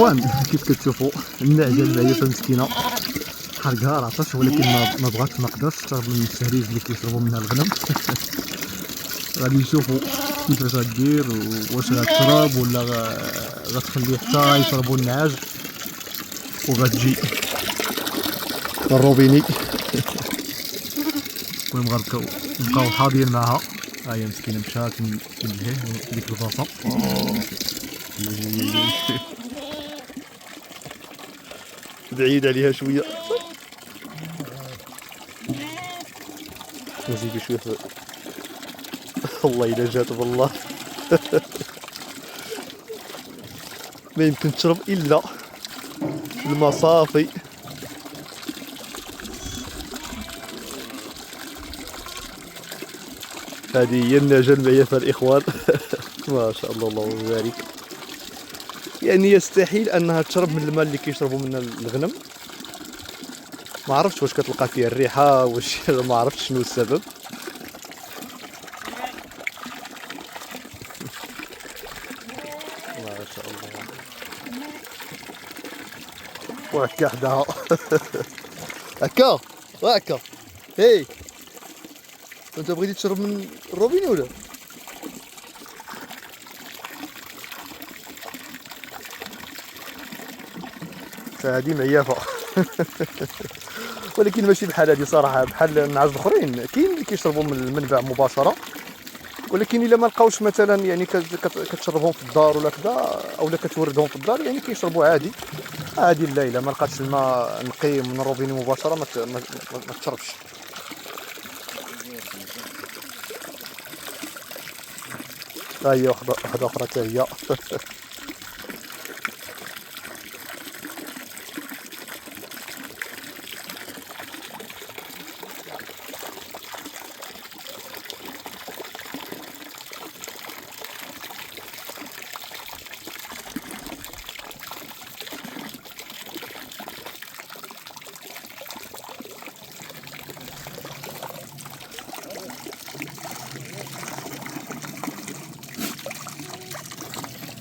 الاخوان كيف كتشوفوا النعجه البعيفه مسكينه حرقها العطش، ولكن ما بغاتش، ما قدرتش تشرب من الشهريج اللي كيشربوا منها الغنم. غادي نشوفوا كيفاش غدير، واش غتشرب ولا غتخليه حتى يشربوا النعاج وغتجي الروبيني. المهم نبقاو حاضيين معها. ها هي مسكينه مشات من لهيه ديك البلاصه. بعيد عليها شويه، نزيدو شويه والله الا جات بالله. ما يمكن تشرب الا الماء صافي. هذه هي النعجه المعيفه الاخوان. ما شاء الله اللهم بارك. يعني يستحيل انها تشرب من الماء اللي كيشربوا منه الغنم. ما عرفتش واش كتلقى فيه الريحه، واش ما عرفتش شنو السبب. ما شاء الله. وهكا حداها. هكا وهكا. هي انت بغيتي تشرب من الروبيني ولا؟ فهذه معيافه. ولكن ماشي بحال هذه صراحه، بحال النعاج الاخرين كاين اللي كيشربوا من المنبع مباشره، ولكن الا ما لقاوش مثلا يعني كتشربهم في الدار ولا كذا، اولا كتوردهم في الدار يعني كيشربوا عادي. عادي لا الا ما لقاتش الماء نقي من الروبيني مباشره ما تشربش. ها هي وحده اخرى حتى هي.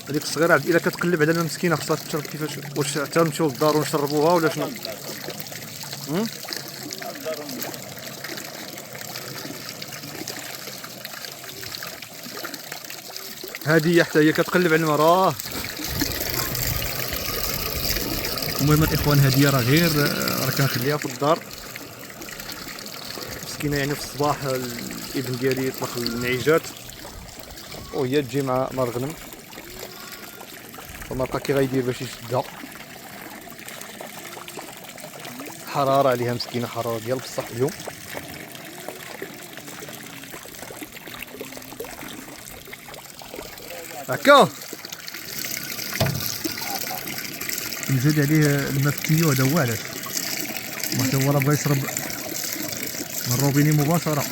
هذيك الصغيره الا كتقلب على الماء مسكينه خصها تشرب كيفاش؟ واش حتى نمشيو للدار ونشربوها ولا شنو؟ هذه حتى هي كتقلب على الماء راه. المهم الاخوان هذه راه غير راه كنخليها في الدار مسكينه، يعني في الصباح الابن ديالي يطلق النعيجات وهي تجي مع الغنم، فما بقى كي غيدير باش يشدها. حراره عليها مسكينه، حراره ديال بصح اليوم. هكا نزيد عليه الماء في التيو، هذا هو علاش ما حتى هو راه بغا يشرب من الروبيني مباشره.